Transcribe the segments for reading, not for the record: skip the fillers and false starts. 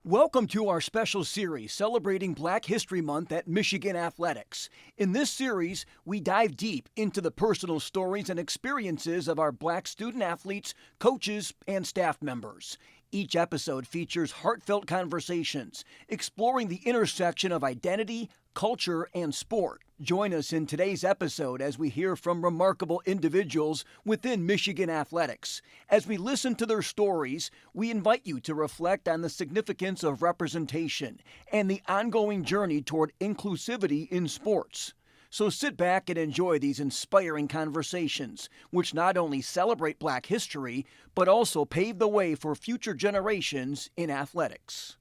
Welcome to our special series celebrating Black History Month at Michigan Athletics. In this series, we dive deep into the personal stories and experiences of our Black student athletes, coaches, and staff members. Each episode features heartfelt conversations exploring the intersection of identity, culture, and sport. Join us in today's episode as we hear from remarkable individuals within Michigan athletics. As we listen to their stories, we invite you to reflect on the significance of representation and the ongoing journey toward inclusivity in sports. So sit back and enjoy these inspiring conversations, which not only celebrate Black history, but also pave the way for future generations in athletics.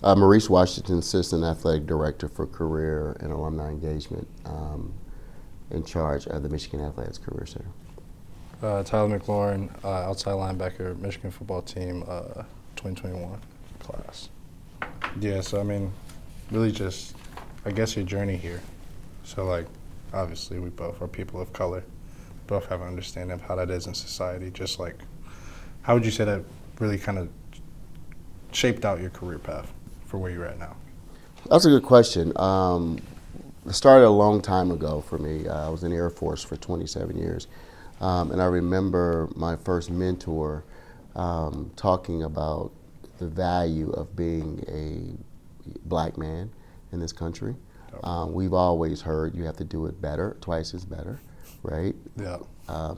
Maurice Washington, Assistant Athletic Director for Career and Alumni Engagement, in charge of the Michigan Athletics Career Center. Tyler McLaurin, outside linebacker, Michigan football team, 2021 class. Yeah, so I mean, really just, I guess your journey here. So like, obviously we both are people of color, both have an understanding of how that is in society. Just like, how would you say that really kind of shaped out your career path for where you're at now? That's a good question. It started a long time ago for me. I was in the Air Force for 27 years. And I remember my first mentor talking about the value of being a Black man in this country. We've always heard you have to do it better, twice as better, right? Yeah.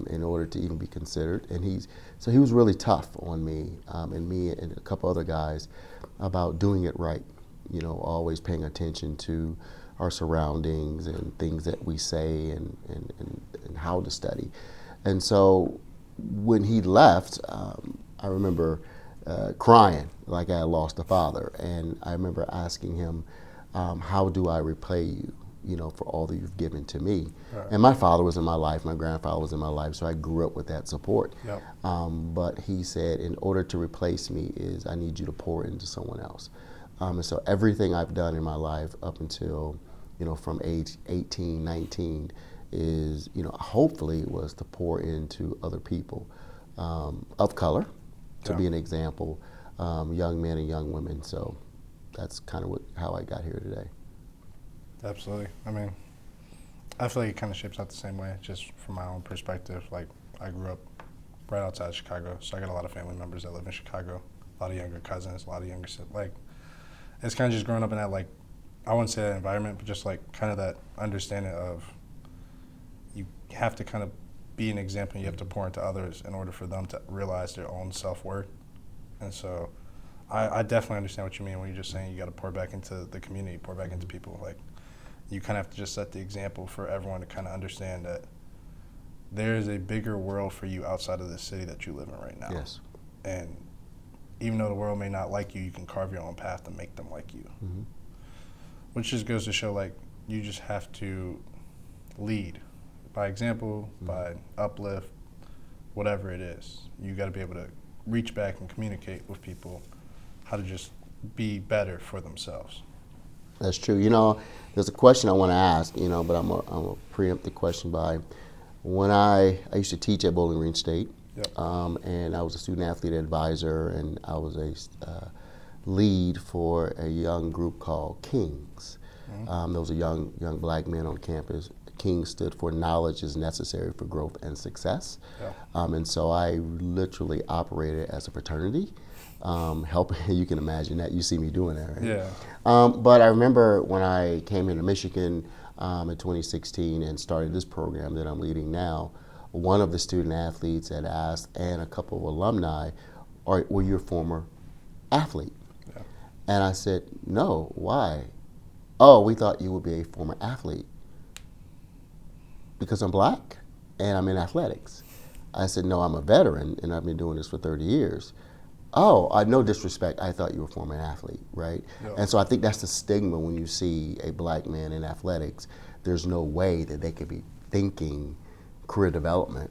In order to even be considered. And he was really tough on me and a couple other guys about doing it right. You know, always paying attention to our surroundings and things that we say and how to study. And so when he left, I remember crying like I had lost a father. And I remember asking him, how do I repay you, for all that you've given to me? Right. And my father was in my life, my grandfather was in my life, so I grew up with that support. Yep. But he said, in order to replace me is I need you to pour into someone else. And so everything I've done in my life up until, from age 18, 19, is, hopefully was to pour into other people of color, to be an example, young men and young women. So that's kind of how I got here today. Absolutely. I mean, I feel like it kind of shapes out the same way, just from my own perspective. Like, I grew up right outside Chicago, so I got a lot of family members that live in Chicago, a lot of younger cousins, a lot of younger siblings. Like, it's kind of just growing up in that, like, I wouldn't say that environment, but just like kind of that understanding of you have to kind of be an example and you have to pour into others in order for them to realize their own self-worth. And so I definitely understand what you mean when you're just saying you got to pour back into the community, pour back into people. Like, you kind of have to just set the example for everyone to kind of understand that there is a bigger world for you outside of the city that you live in right now. Yes. And even though the world may not like you, you can carve your own path to make them like you. Mm-hmm. Which just goes to show, like, you just have to lead by example, by uplift, whatever it is. You got to be able to reach back and communicate with people how to just be better for themselves. That's true. There's a question I want to ask, but I'm gonna preempt the question by, when I used to teach at Bowling Green State, Yep. And I was a student athlete advisor, and I was a lead for a young group called Kings. Mm-hmm. Those are young Black men on campus. Kings stood for Knowledge is Necessary for Growth and Success. Yeah. And so I literally operated as a fraternity, helping. You can imagine that. You see me doing that, right? Yeah. But I remember when I came into Michigan in 2016 and started this program that I'm leading now, one of the student athletes had asked, and a couple of alumni, were you a former athlete? Yeah. And I said, no, why? Oh, we thought you would be a former athlete. Because I'm Black and I'm in athletics. I said, no, I'm a veteran and I've been doing this for 30 years. Oh, no disrespect, I thought you were a former athlete, right? Yeah. And so I think that's the stigma when you see a Black man in athletics. There's no way that they could be thinking career development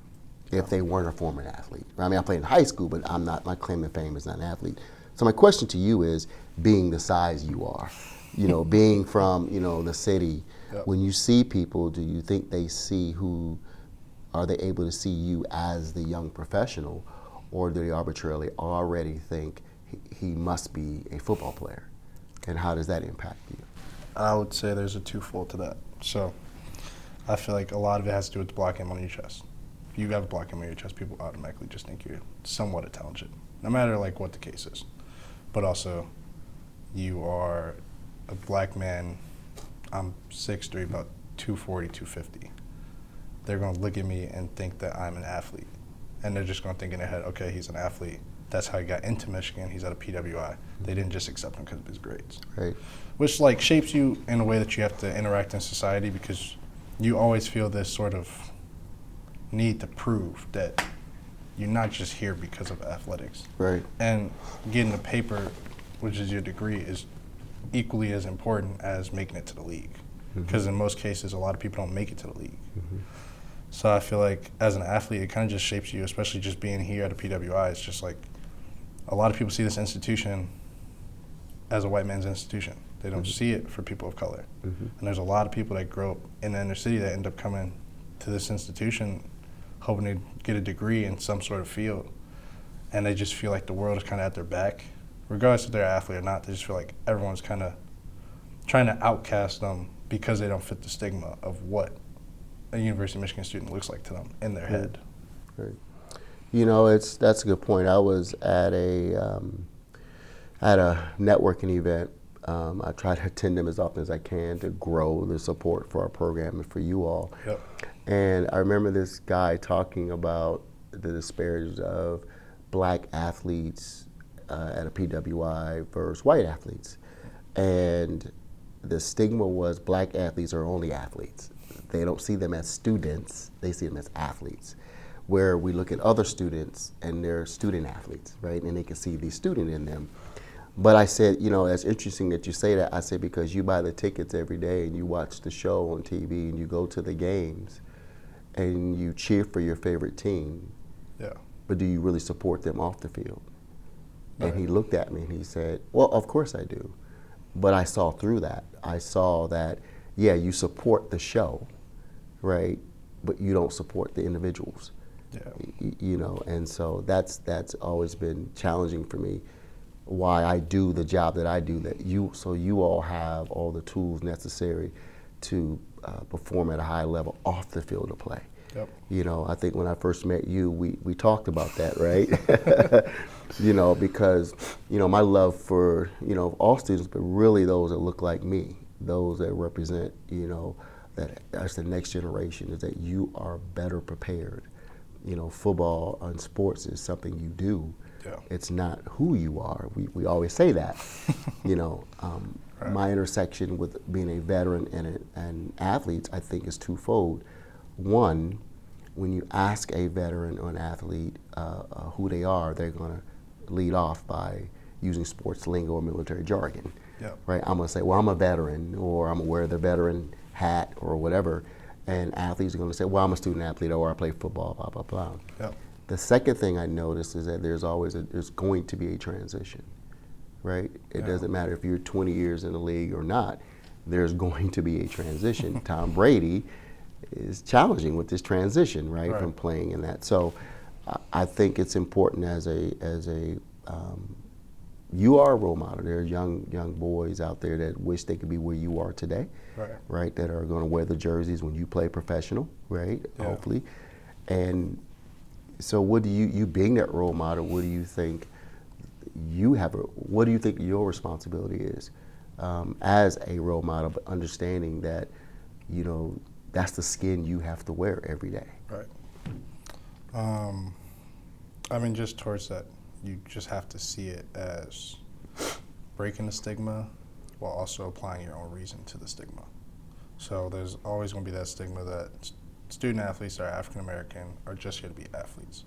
if they weren't a former athlete. I mean, I played in high school, but I'm not, my claim to fame is not an athlete. So my question to you is, being the size you are, being from, the city, Yep. when you see people, do you think are they able to see you as the young professional, or do they arbitrarily already think he must be a football player. And how does that impact you? I would say there's a twofold to that. So I feel like a lot of it has to do with the block game on your chest. If you have a block game on your chest, people automatically just think you're somewhat intelligent, no matter like what the case is. But also, you are a black man. I'm 6'3", about 240, 250. They're going to look at me and think that I'm an athlete. And they're just going to think in their head, okay, he's an athlete. That's how he got into Michigan. He's at a PWI. They didn't just accept him because of his grades. Right. Which like shapes you in a way that you have to interact in society, because you always feel this sort of need to prove that you're not just here because of athletics. Right. And getting a paper, which is your degree, is equally as important as making it to the league. Because in most cases, a lot of people don't make it to the league. So I feel like as an athlete, it kind of just shapes you, especially just being here at a PWI. It's just like a lot of people see this institution as a white man's institution. They don't see it for people of color. And there's a lot of people that grow up in the inner city that end up coming to this institution hoping to get a degree in some sort of field. And they just feel like the world is kind of at their back. Regardless if they're an athlete or not, they just feel like everyone's kind of trying to outcast them because they don't fit the stigma of what a University of Michigan student looks like to them in their head. Right. You know, that's a good point. I was at a networking event. I try to attend them as often as I can to grow the support for our program and for you all. Yep. And I remember this guy talking about the disparities of black athletes at a PWI versus white athletes. And the stigma was black athletes are only athletes. They don't see them as students, they see them as athletes. Where we look at other students and they're student athletes, right? And they can see the student in them. But I said, you know, it's interesting that you say that. I said, because you buy the tickets every day and you watch the show on TV and you go to the games and you cheer for your favorite team. Yeah. But do you really support them off the field? Right. And he looked at me and he said, well, of course I do. But I saw through that. I saw that, yeah, you support the show, right? But you don't support the individuals. Yeah. You know, and so that's always been challenging for me. Why I do the job that I do, so you all have all the tools necessary to perform at a high level off the field of play. Yep. You know, I think when I first met you, we talked about that, right? You know, because, you know, my love for, you know, all students, but really those that look like me, those that represent, you know, that's the next generation, is that you are better prepared. You know, football and sports is something you do. Yeah. It's not who you are. We always say that. You know, Right. My intersection with being a veteran and athletes, I think, is twofold. One, when you ask a veteran or an athlete who they are, they're going to lead off by using sports lingo or military jargon. Yep. Right? I'm going to say, well, I'm a veteran, or I'm going to wear the veteran hat or whatever. And athletes are going to say, well, I'm a student athlete, or I play football, blah, blah, blah. Yep. The second thing I noticed is that there's going to be a transition, right? It Yeah. doesn't matter if you're 20 years in the league or not, there's going to be a transition. Tom Brady is challenging with this transition, right, Right. from playing in that. So I think it's important you are a role model. There are young boys out there that wish they could be where you are today, right? That are going to wear the jerseys when you play professional, right? Yeah. Hopefully. And so what do you being that role model, what do you think what do you think your responsibility is as a role model, but understanding that, you know, that's the skin you have to wear every day? Right. I mean, just towards that, you just have to see it as breaking the stigma while also applying your own reason to the stigma. So there's always going to be that stigma that student athletes that are African American are just here to be athletes.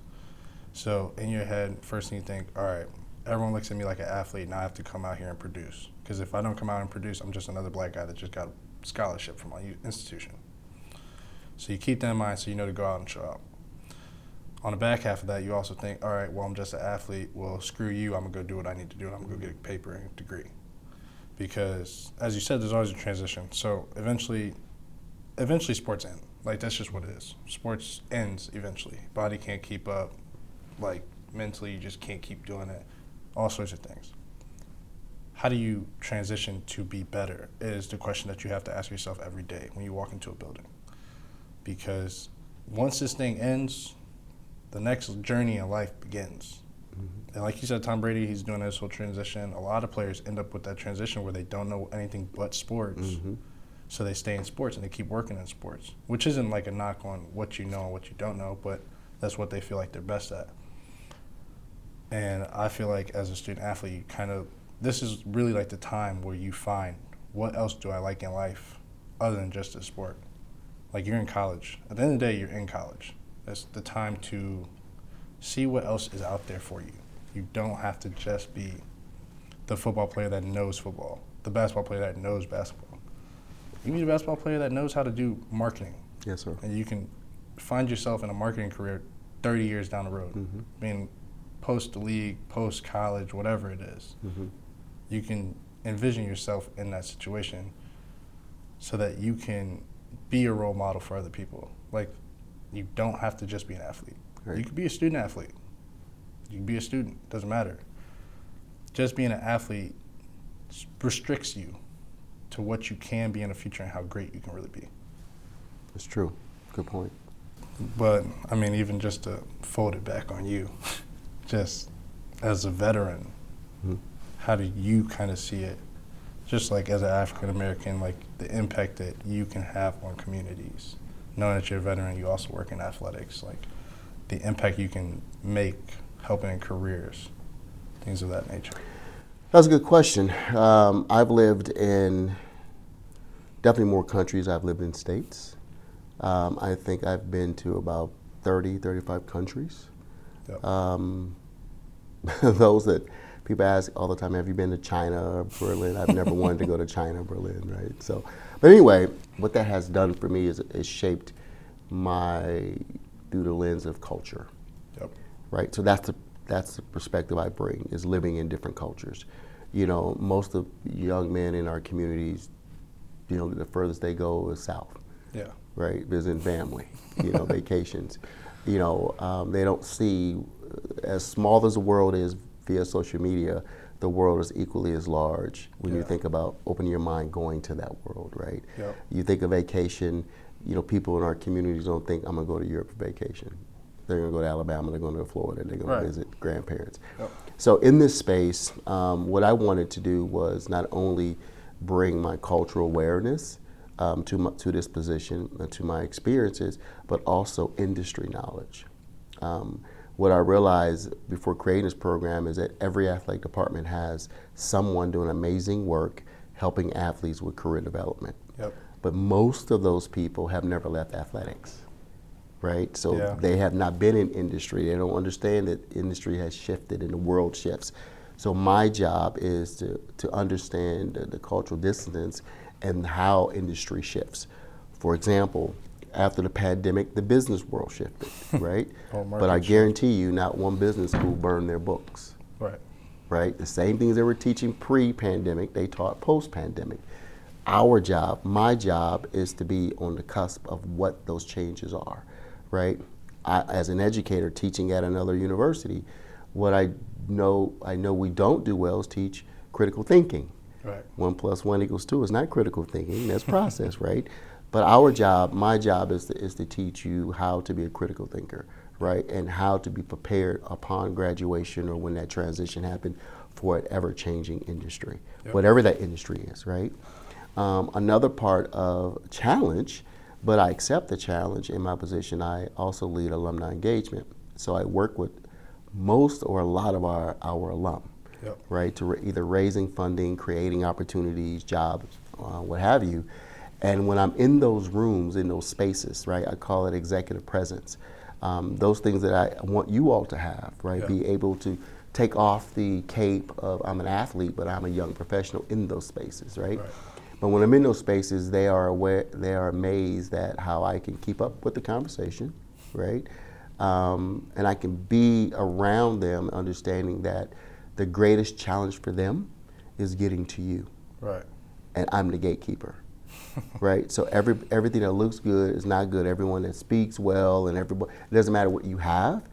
So in your head, first thing you think, all right, everyone looks at me like an athlete, now I have to come out here and produce. Because if I don't come out and produce, I'm just another black guy that just got a scholarship from my institution. So you keep that in mind so you know to go out and show up. On the back half of that, you also think, all right, well, I'm just an athlete. Well, screw you. I'm going to go do what I need to do, and I'm going to go get a paper and a degree. Because, as you said, there's always a transition. So eventually sports end. Like, that's just what it is. Sports ends eventually. Body can't keep up. Like, mentally, you just can't keep doing it. all sorts of things. How do you transition to be better is the question that you have to ask yourself every day when you walk into a building. Because once this thing ends, the next journey in life begins. Mm-hmm. And like you said, Tom Brady, he's doing this whole transition. A lot of players end up with that transition where they don't know anything but sports. Mm-hmm. So they stay in sports and they keep working in sports, which isn't like a knock on what you know and what you don't know, but that's what they feel like they're best at. And I feel like as a student athlete, you kind of, this is really like the time where you find what else do I like in life other than just a sport. Like you're in college. At the end of the day, you're in college. That's the time to see what else is out there for you. You don't have to just be the football player that knows football, the basketball player that knows basketball. You need a basketball player that knows how to do marketing. Yes, sir. And you can find yourself in a marketing career 30 years down the road, being post-league, post-college, whatever it is. You can envision yourself in that situation so that you can be a role model for other people. Like, you don't have to just be an athlete. Right. You could be a student athlete. You can be a student, doesn't matter. Just being an athlete restricts you to what you can be in the future and how great you can really be. That's true. Good point. But, I mean, even just to fold it back on you, just as a veteran, how do you kind of see it, just like as an African American, like the impact that you can have on communities? Knowing that you're a veteran, you also work in athletics, like the impact you can make helping in careers, things of that nature. That's a good question. I've lived in definitely more countries. I've lived in states. I think I've been to about 30, 35 countries. Yep. Those that people ask all the time, have you been to China or Berlin? I've never wanted to go to China or Berlin, right? So, but anyway, what that has done for me is shaped my through the lens of culture. Yep. Right. So that's the perspective I bring, is living in different cultures. You know, most of young men in our communities, you know, the furthest they go is south. Yeah. Right, visiting family, you know, vacations. You know, they don't see, as small as the world is via social media, the world is equally as large when you think about opening your mind going to that world, right? Yep. You think of vacation, you know, people in our communities don't think, I'm gonna go to Europe for vacation. They're gonna go to Alabama, they're going to Florida, they're gonna visit grandparents. Yep. So in this space, what I wanted to do was not only bring my cultural awareness to this position, to my experiences, but also industry knowledge. What I realized before creating this program is that every athletic department has someone doing amazing work helping athletes with career development. Yep. But most of those people have never left athletics, right? So they have not been in industry. They don't understand that industry has shifted and the world shifts. So my job is to understand the cultural dissonance and how industry shifts. For example, after the pandemic, the business world shifted, right? But I guarantee you, not one business school burned their books. Right. Right? The same things they were teaching pre-pandemic, they taught post-pandemic. Our job, my job, is to be on the cusp of what those changes are, right? As an educator teaching at another university, what I know we don't do well is teach critical thinking. Right. 1 + 1 = 2 is not critical thinking, that's process, right? But our job, my job is to teach you how to be a critical thinker, right? And how to be prepared upon graduation or when that transition happened for an ever-changing industry, whatever that industry is, right? Another part of challenge, but I accept the challenge in my position, I also lead alumni engagement. So I work with most or a lot of our alum. Right, to either raising funding, creating opportunities, jobs, what have you. And when I'm in those rooms, in those spaces, right, I call it executive presence. Those things that I want you all to have, right, be able to take off the cape of I'm an athlete, but I'm a young professional in those spaces, right? But when I'm in those spaces, they are aware, they are amazed at how I can keep up with the conversation, right? And I can be around them, understanding that the greatest challenge for them is getting to you. Right. And I'm the gatekeeper. Right? So everything that looks good is not good. Everyone that speaks well and everybody, it doesn't matter what you have,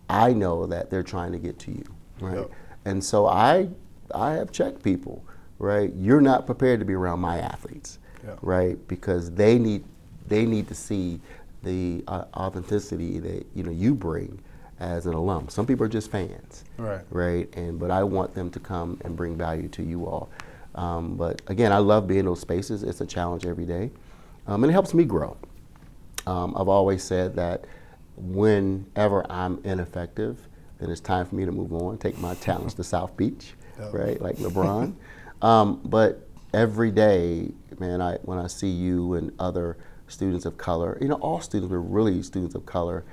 I know that they're trying to get to you. Right? And so I have checked people, right? You're not prepared to be around my athletes, Yeah. right? Because they need to see the authenticity that you bring as an alum. Some people are just fans, Right. right? But I want them to come and bring value to you all. But again, I love being in those spaces. It's a challenge every day, and it helps me grow. I've always said that whenever I'm ineffective, then it's time for me to move on, take my talents to South Beach, Yep. right, like LeBron. But every day, man, when I see you and other students of color, all students, but really students of color,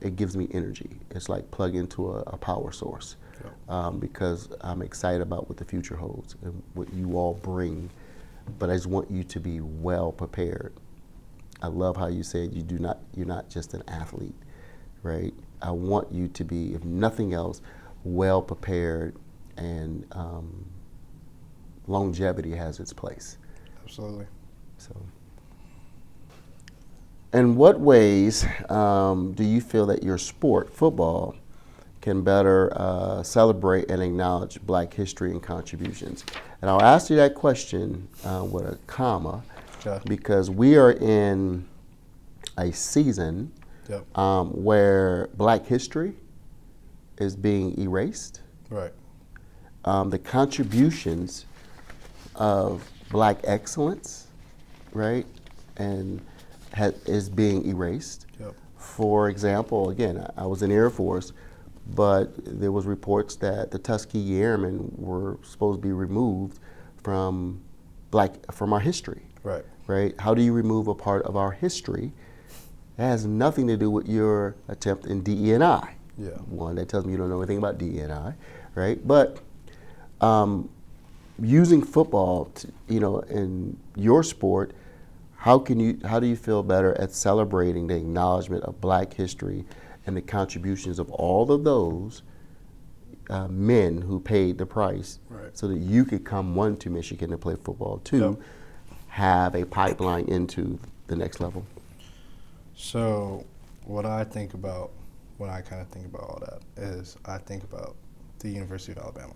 it gives me energy. It's like plug into a power source, because I'm excited about what the future holds and what you all bring. But I just want you to be well prepared. I love how you said you're not just an athlete, right? I want you to be, if nothing else, well prepared, and longevity has its place. Absolutely. So, in what ways do you feel that your sport, football, can better celebrate and acknowledge Black history and contributions? And I'll ask you that question with a comma, Okay. because we are in a season Yep. where Black history is being erased. Right. The contributions of Black excellence, right, and is being erased. Yep. For example, again, I was in the Air Force, but there was reports that the Tuskegee Airmen were supposed to be removed from our history. Right. Right? How do you remove a part of our history? It has nothing to do with your attempt in DE&I. Yeah. One, that tells me you don't know anything about DE&I, right? But using football, in your sport, how do you feel better at celebrating the acknowledgement of Black history and the contributions of all of those men who paid the price, Right. so that you could come, one, to Michigan to play football, two, Yep. have a pipeline into the next level? So what I think about when I kind of think about all that is I think about the University of Alabama.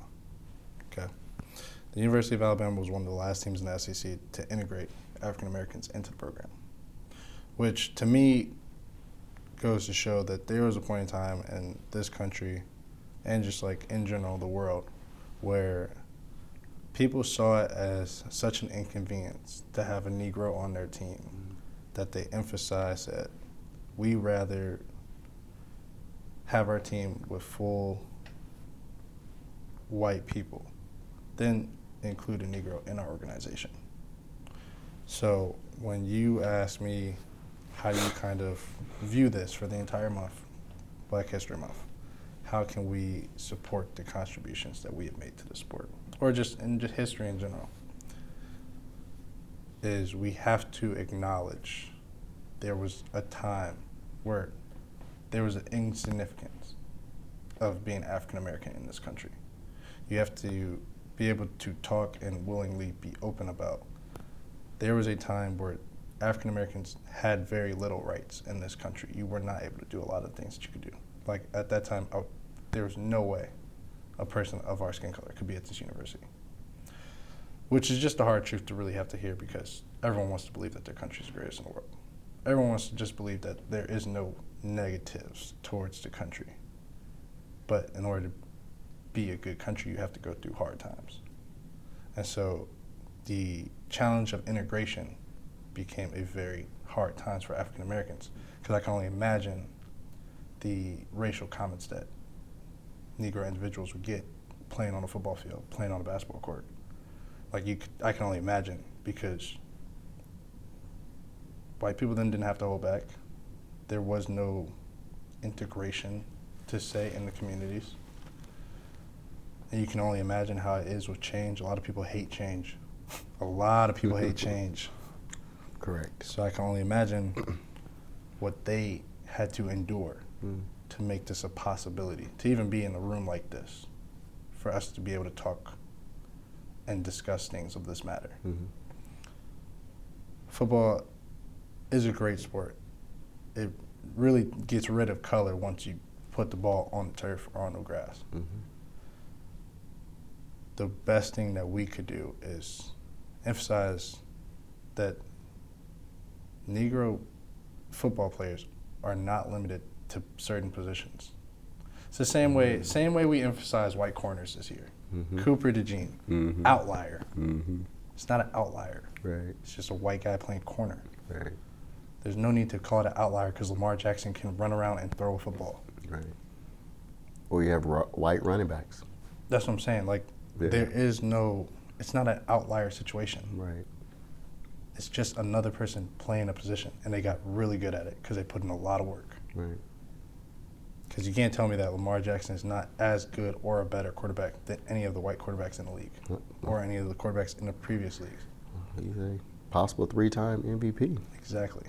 Okay. The University of Alabama was one of the last teams in the SEC to integrate African Americans into the program, which to me goes to show that there was a point in time in this country, and just like in general the world, where people saw it as such an inconvenience to have a Negro on their team that they emphasized that we rather have our team with full white people than include a Negro in our organization. So when you ask me how do you kind of view this for the entire month, Black History Month, how can we support the contributions that we have made to the sport, or just in just history in general, is we have to acknowledge there was a time where there was an insignificance of being African American in this country. You have to be able to talk and willingly be open about. There was a time where African Americans had very little rights in this country. You were not able to do a lot of things that you could do. Like at that time, there was no way a person of our skin color could be at this university, which is just a hard truth to really have to hear, because everyone wants to believe that their country is the greatest in the world. Everyone wants to just believe that there is no negatives towards the country. But in order to be a good country, you have to go through hard times. And so the challenge of integration became a very hard times for African Americans, because I can only imagine the racial comments that Negro individuals would get playing on a football field, playing on a basketball court. I can only imagine, because white people then didn't have to hold back. There was no integration to say in the communities. And you can only imagine how it is with change. A lot of people hate change. A lot of people hate change. Correct. So I can only imagine what they had to endure to make this a possibility, to even be in a room like this, for us to be able to talk and discuss things of this matter. Mm-hmm. Football is a great sport. It really gets rid of color once you put the ball on the turf or on the grass. Mm-hmm. the best thing that we could do is emphasize that Negro football players are not limited to certain positions. It's the same way we emphasize white corners this year. Cooper DeJean, outlier. It's not an outlier. Right. It's just a white guy playing corner. Right. There's no need to call it an outlier because Lamar Jackson can run around and throw a football. Right. Or you have white running backs. That's what I'm saying. Like, there is no, it's not an outlier situation. Right. It's just another person playing a position, and they got really good at it because they put in a lot of work. Right. Because you can't tell me that Lamar Jackson is not as good or a better quarterback than any of the white quarterbacks in the league or any of the quarterbacks in the previous leagues. He's a possible 3-time MVP. Exactly.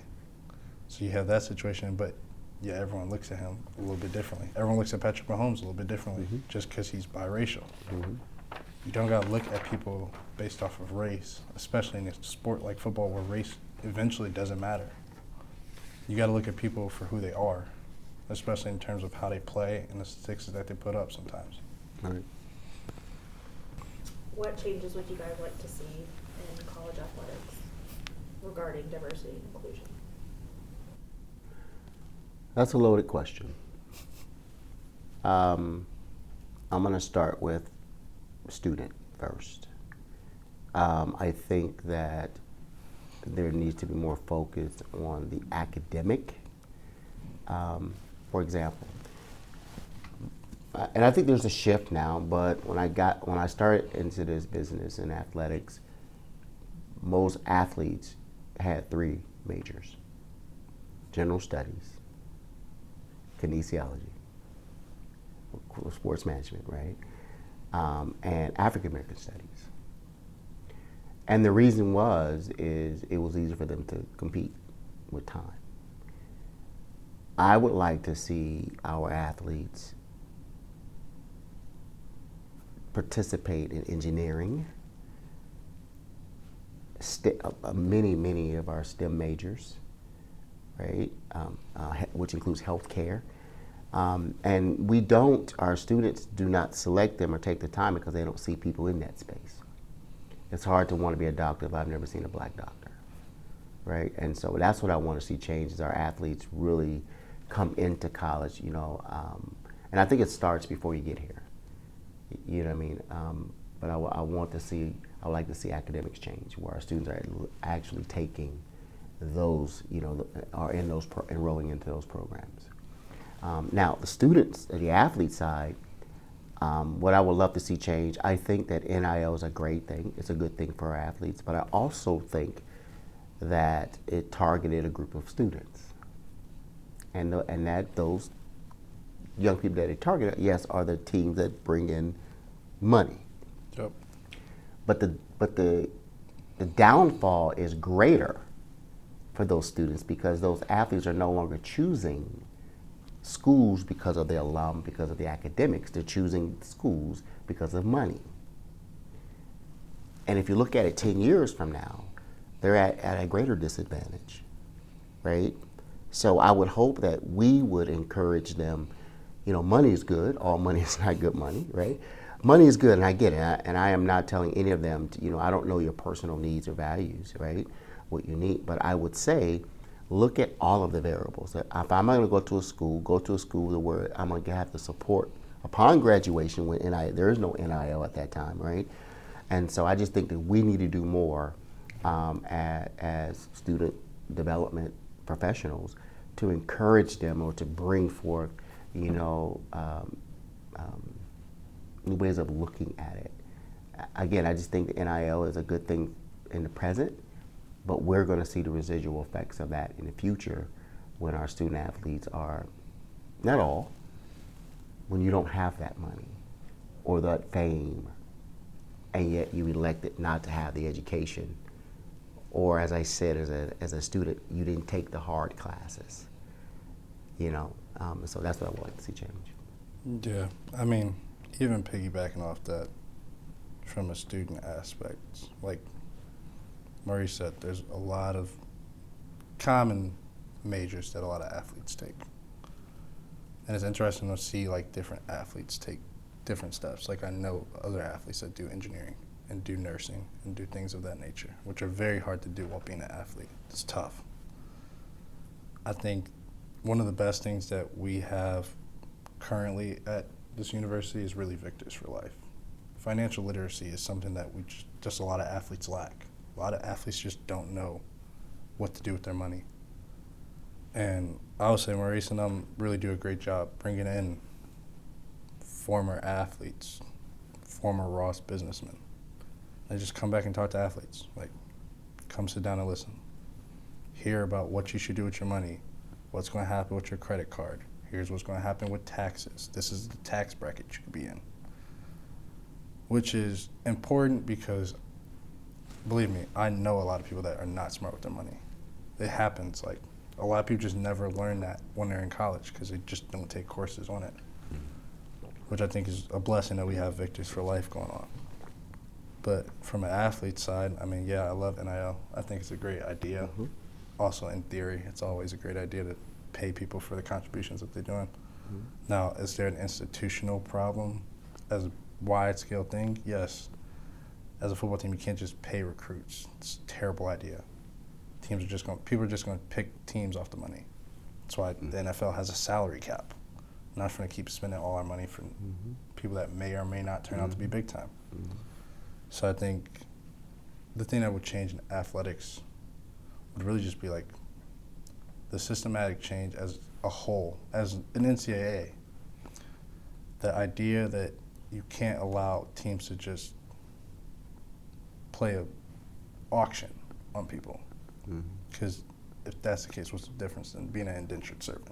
So you have that situation, but yeah, everyone looks at him a little bit differently. Everyone looks at Patrick Mahomes a little bit differently just because he's biracial. You don't got to look at people based off of race, especially in a sport like football where race eventually doesn't matter. You got to look at people for who they are, especially in terms of how they play and the statistics that they put up sometimes. Right. What changes would you guys like to see in college athletics regarding diversity and inclusion? That's a loaded question. I'm going to start with student first. I think that there needs to be more focus on the academic. For example, and I think there's a shift now, but when I started into this business in athletics, most athletes had 3 majors: general studies, kinesiology, sports management, right? And African American studies. And the reason is it was easier for them to compete with time. I would like to see our athletes participate in engineering, many of our STEM majors, right? Which includes healthcare. And our students do not select them or take the time because they don't see people in that space. It's hard to want to be a doctor if I've never seen a black doctor, right? And so that's what I want to see change, is our athletes really come into college, and I think it starts before you get here, you know what I mean? But I would like to see academics change, where our students are actually taking those, are enrolling into those programs. Now, the athlete side, what I would love to see change, I think that NIL is a great thing. It's a good thing for our athletes, but I also think that it targeted a group of students. And that those young people that it targeted, yes, are the teams that bring in money. Yep. But the downfall is greater for those students because those athletes are no longer choosing schools because of the alum, because of the academics. They're choosing schools because of money. And if you look at it 10 years from now, they're at a greater disadvantage, right? So I would hope that we would encourage them. Money is good. All money is not good money, right? Money is good, and I get it. And I am not telling any of them I don't know your personal needs or values, right? What you need. But I would say, look at all of the variables. If I'm going to go to a school where I'm going to have the support upon graduation when there is no NIL at that time, right? And so I just think that we need to do more as student development professionals to encourage them or to bring forth, new ways of looking at it. Again, I just think the NIL is a good thing in the present, but we're going to see the residual effects of that in the future when our student athletes are, not all, when you don't have that money or that fame, and yet you elected not to have the education. Or as I said, as a student, you didn't take the hard classes, so that's what I would like to see change. Yeah, I mean, even piggybacking off that from a student aspect, like Maurice said, there's a lot of common majors that a lot of athletes take. And it's interesting to see different athletes take different steps. Like I know other athletes that do engineering and do nursing and do things of that nature, which are very hard to do while being an athlete. It's tough. I think one of the best things that we have currently at this university is really Victors for Life. Financial literacy is something that we just a lot of athletes lack. A lot of athletes just don't know what to do with their money. And I would say Maurice and them really do a great job bringing in former athletes, former Ross businessmen. They just come back and talk to athletes. Like, come sit down and listen. Hear about what you should do with your money, what's going to happen with your credit card. Here's what's going to happen with taxes. This is the tax bracket you could be in. Which is important because, believe me, I know a lot of people that are not smart with their money. It happens. Like, a lot of people just never learn that when they're in college because they just don't take courses on it, which I think is a blessing that we have Victors for Life going on. But from an athlete side, I mean, yeah, I love NIL. I think it's a great idea. Mm-hmm. Also, in theory, it's always a great idea to pay people for the contributions that they're doing. Mm-hmm. Now, is there an institutional problem as a wide-scale thing? Yes. As a football team, you can't just pay recruits. It's a terrible idea. People are just going to pick teams off the money. That's why the NFL has a salary cap. We're not going to keep spending all our money for people that may or may not turn out to be big time. So I think the thing that would change in athletics would really just be like the systematic change as a whole, as an NCAA. The idea that you can't allow teams to just play an auction on people. Because if that's the case, what's the difference in being an indentured servant?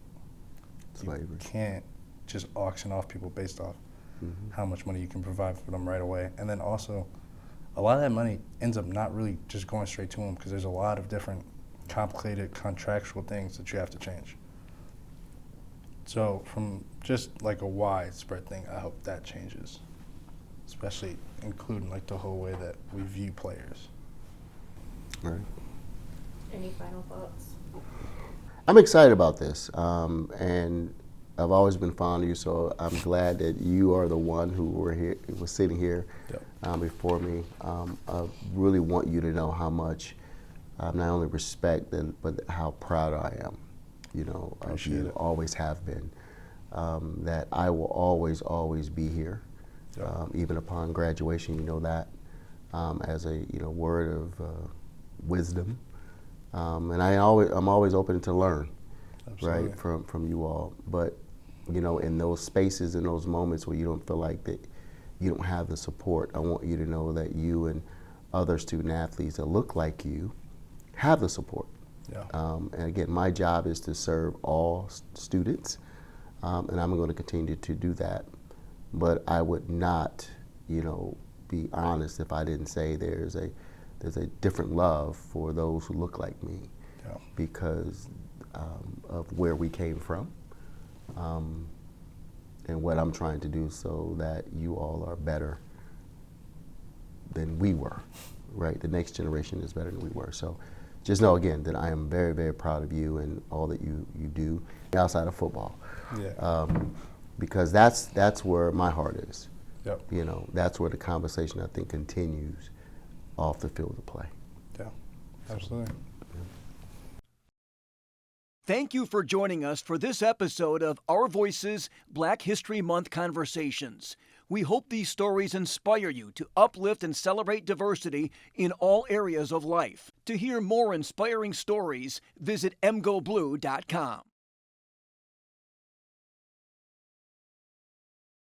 Slavery. You can't just auction off people based off how much money you can provide for them right away. And then also, a lot of that money ends up not really just going straight to them because there's a lot of different complicated contractual things that you have to change. So from just like a widespread thing, I hope that changes, especially including like the whole way that we view players. All right. Any final thoughts? I'm excited about this, and I've always been fond of you, so I'm glad that you are the one who was sitting here before me. I really want you to know how much not only respect but how proud I am, of you. Always have been. That I will always be here, even upon graduation. You know that, as a word of wisdom. And I'm always open to learn, Absolutely. right, from you all. But in those spaces, in those moments where you don't feel like that, you don't have the support. I want you to know that you and other student athletes that look like you have the support. Yeah. And again, my job is to serve all students, and I'm going to continue to do that. But I would not, be honest if I didn't say there's a different love for those who look like me because of where we came from and what I'm trying to do so that you all are better than we were, right? The next generation is better than we were. So just know, again, that I am very, very proud of you and all that you do outside of football. Yeah. Because that's where my heart is. Yep. That's where the conversation, I think, continues off the field of play. Yeah, absolutely. Thank you for joining us for this episode of Our Voices Black History Month Conversations. We hope these stories inspire you to uplift and celebrate diversity in all areas of life. To hear more inspiring stories, visit mgoblue.com.